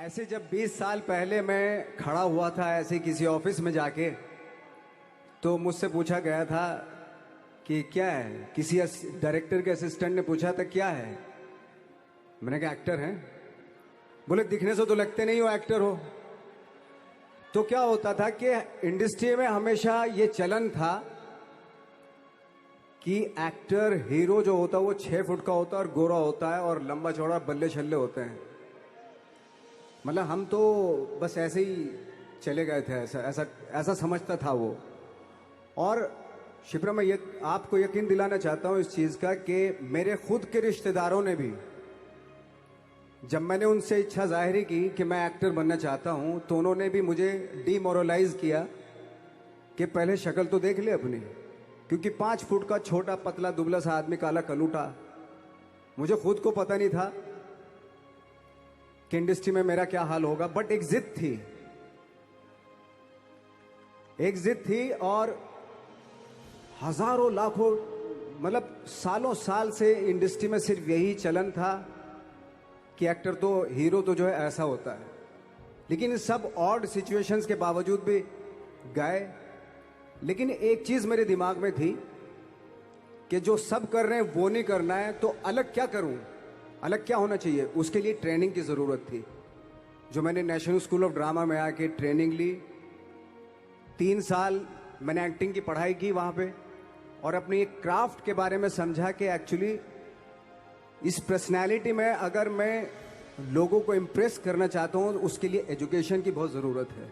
ऐसे जब 20 साल पहले मैं खड़ा हुआ था ऐसे किसी ऑफिस में जाके, तो मुझसे पूछा गया था कि क्या है। किसी डायरेक्टर के असिस्टेंट ने पूछा था क्या है। मैंने कहा एक्टर हैं। बोले दिखने से तो लगते नहीं हो एक्टर हो। तो क्या होता था कि इंडस्ट्री में हमेशा ये चलन था कि एक्टर हीरो जो होता है वो 6 फुट का होता है और गोरा होता है और लंबा चौड़ा बल्ले छल्ले होते हैं। मतलब हम तो बस ऐसे ही चले गए थे, ऐसा ऐसा ऐसा समझता था वो। और शिप्रा, मैं ये आपको यकीन दिलाना चाहता हूं इस चीज का कि मेरे खुद के रिश्तेदारों ने भी, जब मैंने उनसे इच्छा जाहिर की कि मैं एक्टर बनना चाहता हूं, तो उन्होंने भी मुझे डीमोरलाइज किया कि पहले शक्ल तो देख ले अपनी, क्योंकि 5 फुट का छोटा पतला दुबला सा आदमी, काला कलूटा। मुझे खुद को पता नहीं था कि इंडस्ट्री में मेरा क्या हाल होगा, बट एक जिद थी, एक जिद थी। और हजारों लाखों, मतलब सालों साल से इंडस्ट्री में सिर्फ यही चलन था कि एक्टर तो, हीरो तो जो है ऐसा होता है। लेकिन सब ऑड सिचुएशंस के बावजूद भी गए। लेकिन एक चीज मेरे दिमाग में थी कि जो सब कर रहे हैं वो नहीं करना है, तो अलग क्या करूं, अलग क्या होना चाहिए। उसके लिए ट्रेनिंग की जरूरत थी, जो मैंने नेशनल स्कूल ऑफ ड्रामा में आके ट्रेनिंग ली। 3 साल मैंने एक्टिंग की पढ़ाई की वहां पे, और अपनी एक क्राफ्ट के बारे में समझा कि एक्चुअली इस पर्सनैलिटी में अगर मैं लोगों को इम्प्रेस करना चाहता हूं, तो उसके लिए एजुकेशन की बहुत ज़रूरत है।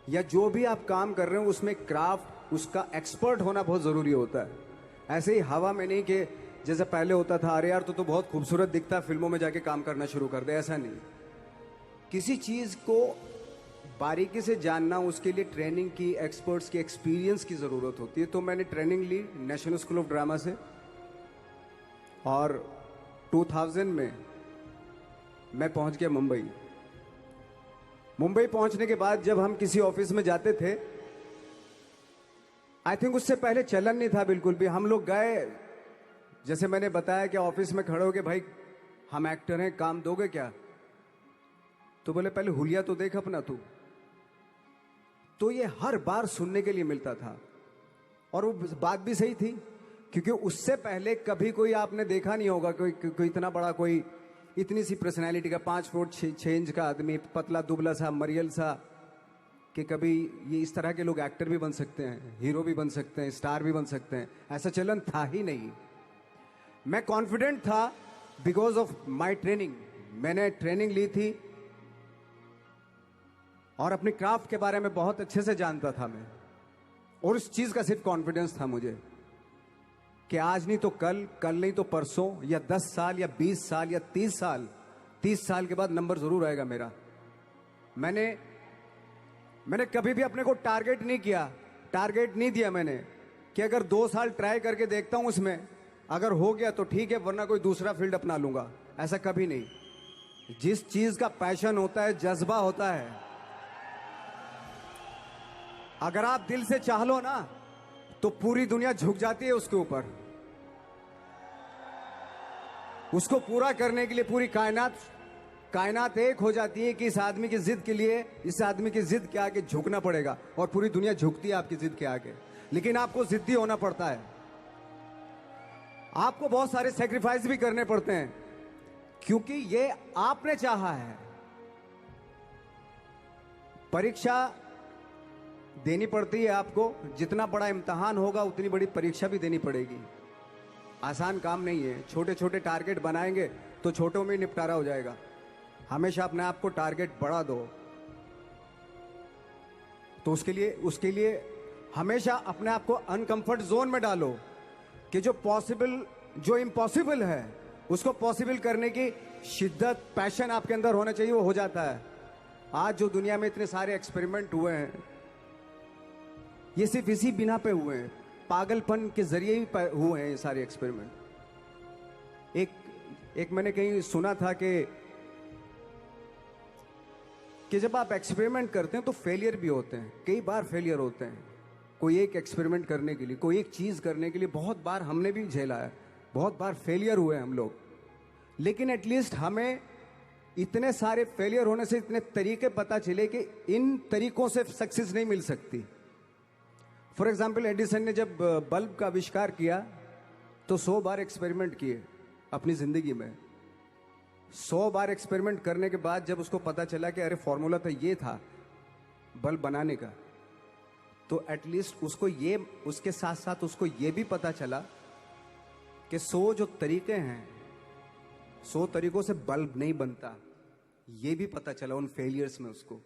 या जो भी आप काम कर रहे हो उसमें क्राफ्ट, उसका एक्सपर्ट होना बहुत ज़रूरी होता है। ऐसे ही हवा में नहीं कि जैसे पहले होता था, अरे यार तो बहुत खूबसूरत दिखता है, फिल्मों में जाके काम करना शुरू कर दे। ऐसा नहीं, किसी चीज़ को बारीकी से जानना, उसके लिए ट्रेनिंग की, एक्सपर्ट्स की, एक्सपीरियंस की ज़रूरत होती है। तो मैंने ट्रेनिंग ली नेशनल स्कूल ऑफ ड्रामा से, और 2000 में मैं पहुंच गया मुंबई। मुंबई पहुंचने के बाद जब हम किसी ऑफिस में जाते थे, आई थिंक उससे पहले चलन नहीं था बिल्कुल भी। हम लोग गए, जैसे मैंने बताया कि ऑफिस में खड़े हो के, भाई हम एक्टर हैं, काम दोगे क्या। तो बोले पहले हुलिया तो देख अपना तू। तो ये हर बार सुनने के लिए मिलता था, और वो बात भी सही थी, क्योंकि उससे पहले कभी कोई आपने देखा नहीं होगा कोई इतना बड़ा, कोई इतनी सी पर्सनैलिटी का 5 फुट 6 इंच का आदमी, पतला दुबला सा मरियल सा, कि कभी ये इस तरह के लोग एक्टर भी बन सकते हैं, हीरो भी बन सकते हैं, स्टार भी बन सकते हैं। ऐसा चलन था ही नहीं। मैं कॉन्फिडेंट था बिकॉज ऑफ माई ट्रेनिंग। मैंने ट्रेनिंग ली थी और अपनी क्राफ्ट के बारे में बहुत अच्छे से जानता था मैं, और उस चीज का सिर्फ कॉन्फिडेंस था मुझे कि आज नहीं तो कल, कल नहीं तो परसों, या 10 साल या 20 साल या 30 साल, 30 साल के बाद नंबर जरूर आएगा मेरा। मैंने कभी भी अपने को टारगेट नहीं किया, टारगेट नहीं दिया मैंने कि अगर 2 साल ट्राई करके देखता हूं, उसमें अगर हो गया तो ठीक है, वरना कोई दूसरा फील्ड अपना लूंगा। ऐसा कभी नहीं। जिस चीज का पैशन होता है, जज्बा होता है, अगर आप दिल से चाह लो ना, तो पूरी दुनिया झुक जाती है उसके ऊपर। उसको पूरा करने के लिए पूरी कायनात एक हो जाती है कि इस आदमी की जिद के लिए, इस आदमी की जिद के आगे झुकना पड़ेगा, और पूरी दुनिया झुकती है आपकी जिद के आगे। लेकिन आपको जिद्दी होना पड़ता है, आपको बहुत सारे सेक्रीफाइस भी करने पड़ते हैं, क्योंकि ये आपने चाहा है। परीक्षा देनी पड़ती है आपको, जितना बड़ा इम्तिहान होगा उतनी बड़ी परीक्षा भी देनी पड़ेगी। आसान काम नहीं है। छोटे छोटे टारगेट बनाएंगे तो छोटों में निपटारा हो जाएगा। हमेशा अपने आप को टारगेट बढ़ा दो। तो उसके लिए हमेशा अपने आप को अनकंफर्ट जोन में डालो, कि जो इम्पॉसिबल है उसको पॉसिबल करने की शिद्दत, पैशन आपके अंदर होना चाहिए, वो हो जाता है। आज जो दुनिया में इतने सारे एक्सपेरिमेंट हुए हैं, ये सिर्फ इसी बिना पे हुए हैं, पागलपन के जरिए ही हुए हैं ये सारे एक्सपेरिमेंट। एक मैंने कहीं सुना था कि जब आप एक्सपेरिमेंट करते हैं तो फेलियर भी होते हैं, कई बार फेलियर होते हैं। कोई एक एक्सपेरिमेंट करने के लिए, कोई एक चीज करने के लिए बहुत बार हमने भी झेला है, बहुत बार फेलियर हुए हम लोग। लेकिन एटलीस्ट हमें इतने सारे फेलियर होने से इतने तरीके पता चले कि इन तरीकों से सक्सेस नहीं मिल सकती। फॉर एग्जाम्पल, एडिसन ने जब बल्ब का आविष्कार किया तो 100 बार एक्सपेरिमेंट किए अपनी जिंदगी में। 100 बार एक्सपेरिमेंट करने के बाद जब उसको पता चला कि अरे फॉर्मूला तो ये था बल्ब बनाने का, तो एटलीस्ट उसको ये, उसके साथ साथ उसको ये भी पता चला कि 100 जो तरीके हैं, 100 तरीकों से बल्ब नहीं बनता, ये भी पता चला उन फेलियर्स में उसको।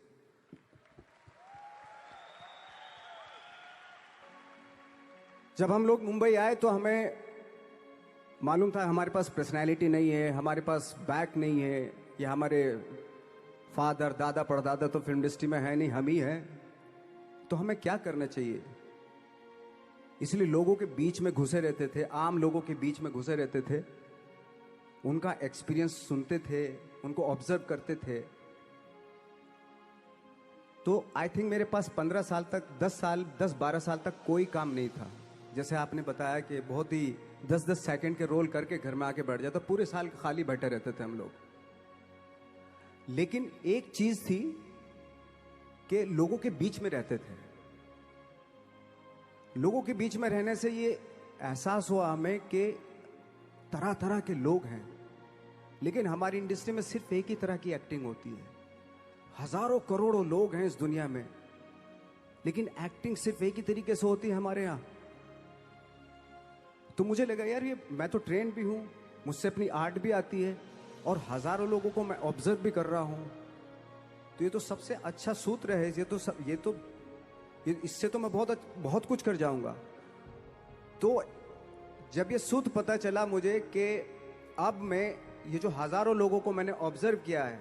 जब हम लोग मुंबई आए तो हमें मालूम था हमारे पास पर्सनैलिटी नहीं है, हमारे पास बैक नहीं है, या हमारे फादर दादा परदादा तो फिल्म इंडस्ट्री में है नहीं, हम ही हैं, तो हमें क्या करना चाहिए। इसलिए लोगों के बीच में घुसे रहते थे, आम लोगों के बीच में घुसे रहते थे, उनका एक्सपीरियंस सुनते थे, उनको ऑब्जर्व करते थे। तो आई थिंक मेरे पास 15 साल तक, 10-12 साल तक कोई काम नहीं था। जैसे आपने बताया कि बहुत ही 10-10 सेकंड के रोल करके घर में आके बैठ जाता, पूरे साल खाली बैठे रहते थे हम लोग। लेकिन एक चीज थी कि लोगों के बीच में रहते थे। लोगों के बीच में रहने से ये एहसास हुआ हमें कि तरह तरह के लोग हैं, लेकिन हमारी इंडस्ट्री में सिर्फ एक ही तरह की एक्टिंग होती है। हजारों करोड़ों लोग हैं इस दुनिया में, लेकिन एक्टिंग सिर्फ एक ही तरीके से होती है हमारे यहां। तो मुझे लगा यार, ये मैं तो ट्रेन भी हूं, मुझसे अपनी आर्ट भी आती है, और हजारों लोगों को मैं ऑब्जर्व भी कर रहा हूं, तो ये तो सबसे अच्छा सूत्र है। इससे तो मैं बहुत कुछ कर जाऊंगा। तो जब ये सूत्र पता चला मुझे कि अब मैं ये जो हजारों लोगों को मैंने ऑब्जर्व किया है,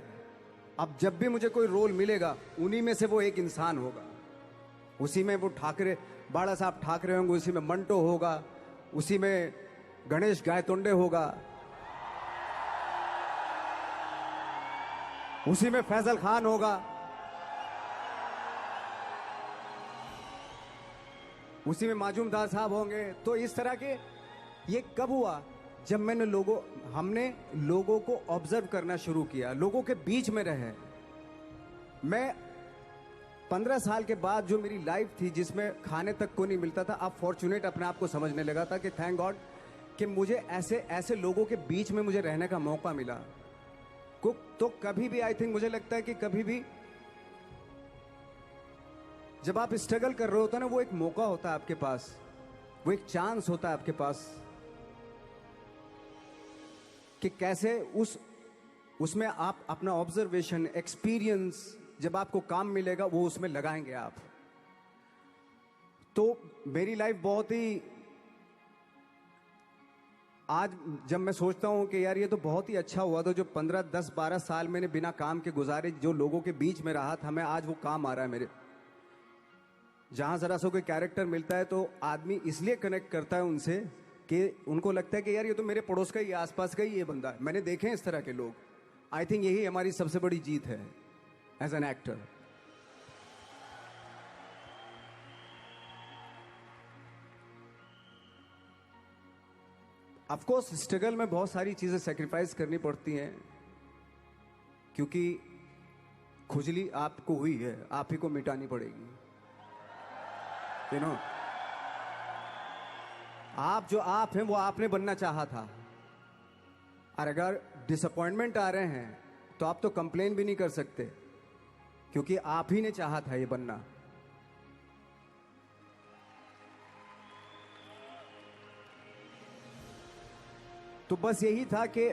अब जब भी मुझे कोई रोल मिलेगा उन्हीं में से वो एक इंसान होगा। उसी में वो ठाकरे, बाड़ा साहब ठाकरे होंगे, उसी में मंटो होगा, उसी में गणेश गायतोंडे होगा, उसी में फैजल खान होगा, उसी में माजूमदार साहब होंगे। तो इस तरह के, ये कब हुआ? जब हमने लोगों को ऑब्जर्व करना शुरू किया, लोगों के बीच में रहे। मैं 15 साल के बाद जो मेरी लाइफ थी, जिसमें खाने तक को नहीं मिलता था, अब फॉर्चुनेट अपने आप को समझने लगा था कि थैंक गॉड कि मुझे ऐसे लोगों के बीच में मुझे रहने का मौका मिला। तो कभी भी, आई थिंक मुझे लगता है कि कभी भी जब आप स्ट्रगल कर रहे होते हो ना, वो एक मौका होता है आपके पास, वो एक चांस होता है आपके पास कि कैसे उसमें आप अपना ऑब्जर्वेशन, एक्सपीरियंस, जब आपको काम मिलेगा वो उसमें लगाएंगे आप। तो मेरी लाइफ बहुत ही, आज जब मैं सोचता हूं कि यार ये तो बहुत ही अच्छा हुआ, तो जो 15, 10, 12 साल मैंने बिना काम के गुजारे, जो लोगों के बीच में रहा था मैं, आज वो काम आ रहा है मेरे। जहां जरा सा कोई कैरेक्टर मिलता है तो आदमी इसलिए कनेक्ट करता है उनसे कि उनको लगता है कि यार ये तो मेरे पड़ोस का ही, आसपास का ही ये बंदा है, मैंने देखे हैं इस तरह के लोग। आई थिंक यही हमारी सबसे बड़ी जीत है as an actor. Of course struggle में बहुत सारी चीजें सेक्रीफाइस करनी पड़ती हैं, क्योंकि खुजली आपको हुई है, आप ही को मिटानी पड़ेगी। यू नो, आप जो आप हैं वो आपने बनना चाहा था, और अगर डिसअपॉइंटमेंट आ रहे हैं तो आप तो कंप्लेन भी नहीं कर सकते, क्योंकि आप ही ने चाहा था ये बनना। तो बस यही था कि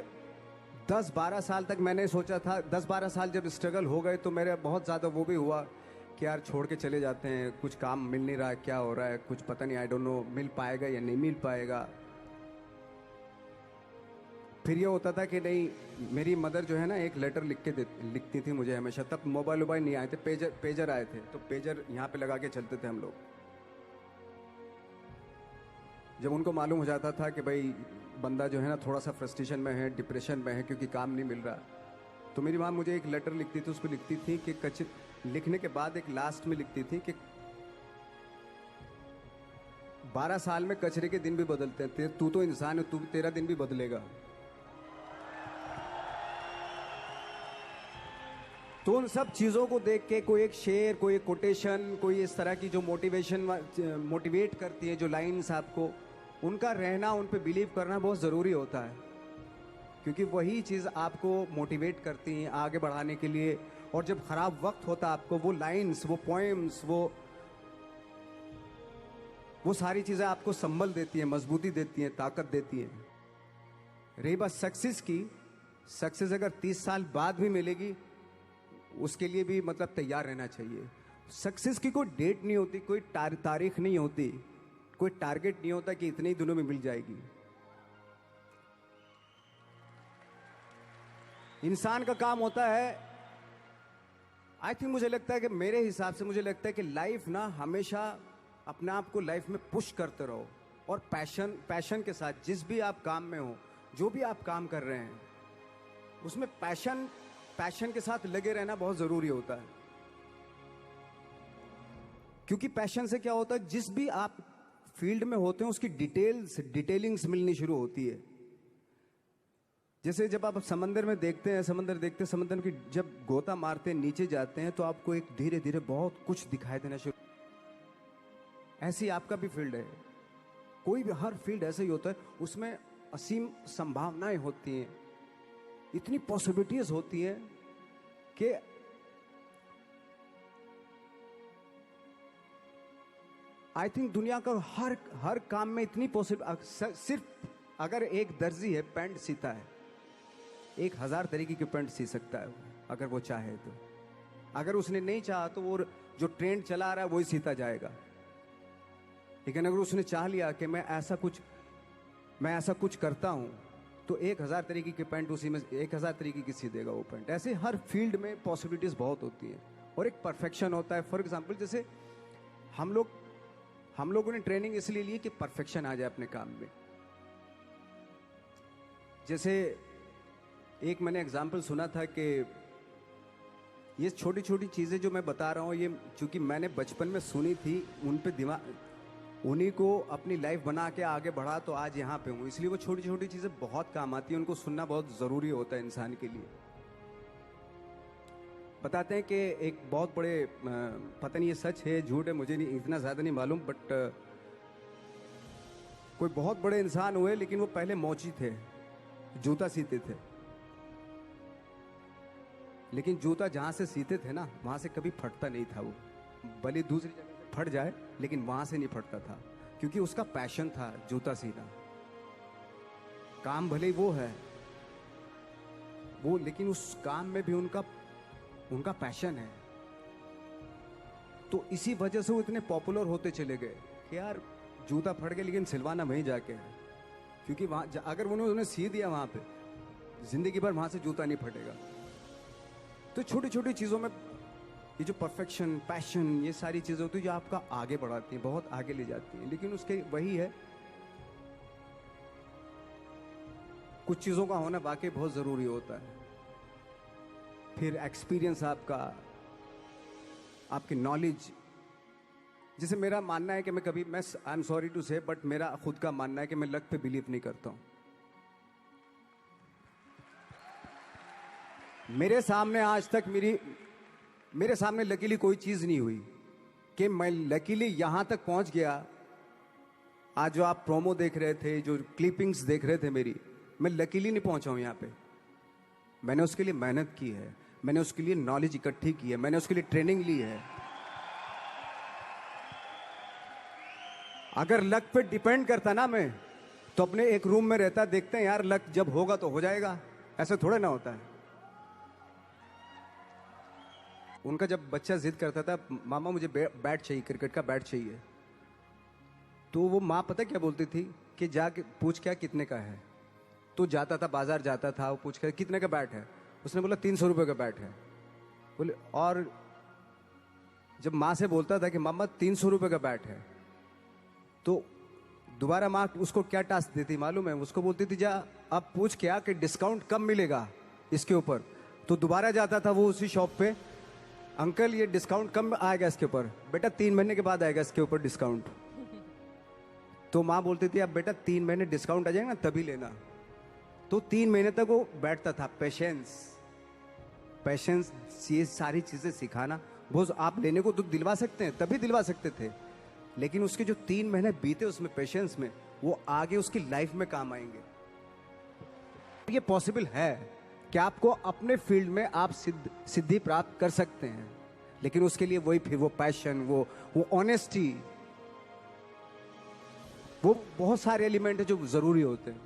10-12 साल तक मैंने सोचा था, 10-12 साल जब स्ट्रगल हो गए तो मेरे बहुत ज़्यादा वो भी हुआ कि यार छोड़ के चले जाते हैं, कुछ काम मिल नहीं रहा है, क्या हो रहा है कुछ पता नहीं, आई डोंट नो मिल पाएगा या नहीं मिल पाएगा। फिर ये होता था कि नहीं, मेरी मदर जो है ना, एक लेटर लिखती थी मुझे हमेशा। तब मोबाइल नहीं आए थे, पेजर आए थे, तो पेजर यहाँ पे लगा के चलते थे हम लोग। जब उनको मालूम हो जाता था कि भाई बंदा जो है ना थोड़ा सा फ्रस्ट्रेशन में है, डिप्रेशन में है, क्योंकि काम नहीं मिल रहा, तो मेरी माँ मुझे एक लेटर लिखती थी। उसको लिखती थी कि लिखने के बाद एक लास्ट में लिखती थी कि 12 साल में कचरे के दिन भी बदलते हैं, तू तो इंसान है, तेरा दिन भी बदलेगा। तो उन सब चीज़ों को देख के कोई एक शेर, कोई एक कोटेशन, कोई इस तरह की जो मोटिवेट करती है जो लाइंस आपको, उनका रहना, उन पे बिलीव करना बहुत ज़रूरी होता है, क्योंकि वही चीज़ आपको मोटिवेट करती हैं आगे बढ़ाने के लिए। और जब खराब वक्त होता है आपको, वो लाइंस, वो पोएम्स, वो सारी चीज़ें आपको संबल देती हैं, मजबूती देती हैं, ताकत देती हैं। रही बात सक्सेस की, सक्सेस अगर 30 साल बाद भी मिलेगी, उसके लिए भी मतलब तैयार रहना चाहिए। सक्सेस की कोई डेट नहीं होती, कोई तारीख नहीं होती, कोई टारगेट नहीं होता कि इतने ही दिनों में मिल जाएगी। इंसान का काम होता है, आई थिंक, मुझे लगता है कि मेरे हिसाब से मुझे लगता है कि लाइफ ना हमेशा अपने आप को लाइफ में पुश करते रहो, और पैशन के साथ जिस भी आप काम में हो, जो भी आप काम कर रहे हैं, उसमें पैशन के साथ लगे रहना बहुत जरूरी होता है। क्योंकि पैशन से क्या होता है, जिस भी आप फील्ड में होते हैं उसकी डिटेलिंग्स मिलनी शुरू होती है। जैसे जब आप समंदर में देखते हैं, समंदर की जब गोता मारते हैं, नीचे जाते हैं, तो आपको एक धीरे धीरे बहुत कुछ दिखाई देना शुरू। ऐसी आपका भी फील्ड है, कोई भी, हर फील्ड ऐसा ही होता है, उसमें असीम संभावनाएं होती हैं, इतनी पॉसिबिलिटीज होती हैं कि आई थिंक दुनिया का हर काम में इतनी सिर्फ अगर एक दर्जी है, पैंट सीता है, 1000 तरीके की पैंट सी सकता है अगर वो चाहे तो। अगर उसने नहीं चाहा तो वो जो ट्रेंड चला आ रहा है वही सीता जाएगा। लेकिन अगर उसने चाह लिया कि मैं ऐसा कुछ करता हूं, तो 1000 तरीके की पैंट उसी में 1000 तरीके की सी देगा वो पैंट। ऐसे हर फील्ड में पॉसिबिलिटीज बहुत होती हैं, और एक परफेक्शन होता है। फॉर एग्जाम्पल, जैसे हम लोगों ने ट्रेनिंग इसलिए ली कि परफेक्शन आ जाए अपने काम में। जैसे एक मैंने एग्जाम्पल सुना था कि ये छोटी छोटी चीज़ें जो मैं बता रहा हूँ, ये चूंकि मैंने बचपन में सुनी थी, उन पे उन्हीं को अपनी लाइफ बना के आगे बढ़ा, तो आज यहाँ पे हूँ। इसलिए वो छोटी छोटी चीज़ें बहुत काम आती हैं, उनको सुनना बहुत ज़रूरी होता है इंसान के लिए। बताते हैं कि एक बहुत बड़े, पता नहीं ये सच है झूठ है, मुझे नहीं इतना ज़्यादा नहीं मालूम, बट कोई बहुत बड़े इंसान हुए, लेकिन वो पहले मोची थे, जूता सीते थे। लेकिन जूता जहाँ से सीते थे ना, वहाँ से कभी फटता नहीं था। वो भले दूसरी जगह से फट जाए, लेकिन वहाँ से नहीं फटता था, क्योंकि उसका पैशन था जूता सीना। काम भले ही वो है वो, लेकिन उस काम में भी उनका पैशन है। तो इसी वजह से वो इतने पॉपुलर होते चले गए कि यार जूता फट गया, लेकिन सिलवाना वहीं जाके है, क्योंकि वहाँ अगर उन्होंने सी दिया वहाँ पे, जिंदगी भर वहाँ से जूता नहीं फटेगा। तो छोटी छोटी चीज़ों में ये जो परफेक्शन, पैशन, ये सारी चीज़ें होती है जो आपका आगे बढ़ाती हैं, बहुत आगे ले जाती हैं। लेकिन उसके वही है, कुछ चीज़ों का होना वाकई बहुत ज़रूरी होता है। फिर एक्सपीरियंस आपकी नॉलेज। जैसे मेरा मानना है कि मैं आई एम सॉरी टू से, बट मेरा खुद का मानना है कि मैं लक पे बिलीव नहीं करता हूं। मेरे सामने आज तक मेरे सामने लकीली कोई चीज नहीं हुई कि मैं लकीली यहां तक पहुंच गया। आज जो आप प्रोमो देख रहे थे, जो क्लिपिंग्स देख रहे थे मेरी, मैं लकीली नहीं पहुंचा हूं यहां पे। मैंने उसके लिए मेहनत की है, मैंने उसके लिए नॉलेज इकट्ठी की है, मैंने उसके लिए ट्रेनिंग ली है। अगर लक पे डिपेंड करता ना मैं, तो अपने एक रूम में रहता, देखते हैं यार लक जब होगा तो हो जाएगा, ऐसा थोड़ा ना होता है। उनका जब बच्चा जिद करता था, मामा मुझे बैट चाहिए, क्रिकेट का बैट चाहिए, तो वो माँ पता क्या बोलती थी कि जाके पूछ क्या कितने का है। तो जाता था, बाजार जाता था, वो पूछ कर कितने का बैट है, उसने बोला 300 रुपये का बैट है। बोले, और जब माँ से बोलता था कि मामा 300 रुपये का बैट है, तो दोबारा माँ उसको क्या टास्क देती मालूम है? उसको बोलती थी जा अब पूछ क्या कि डिस्काउंट कब मिलेगा इसके ऊपर। तो दोबारा जाता था वो उसी शॉप पे, अंकल ये डिस्काउंट कब आएगा इसके ऊपर? बेटा 3 महीने के बाद आएगा इसके ऊपर डिस्काउंट। तो माँ बोलती थी अब बेटा 3 महीने डिस्काउंट आ जाएगा ना तभी लेना। तो 3 महीने तक वो बैठता था, पेशेंस। पेशेंस, ये सारी चीज़ें सिखाना, वो आप लेने को तो दिलवा सकते हैं, तभी दिलवा सकते थे, लेकिन उसके जो 3 महीने बीते उसमें पेशेंस में, वो आगे उसकी लाइफ में काम आएंगे। ये पॉसिबल है कि आपको अपने फील्ड में आप सिद्धि प्राप्त कर सकते हैं, लेकिन उसके लिए वही फिर वो पैशन, वो ऑनेस्टी, वो बहुत सारे एलिमेंट है जो जरूरी होते हैं।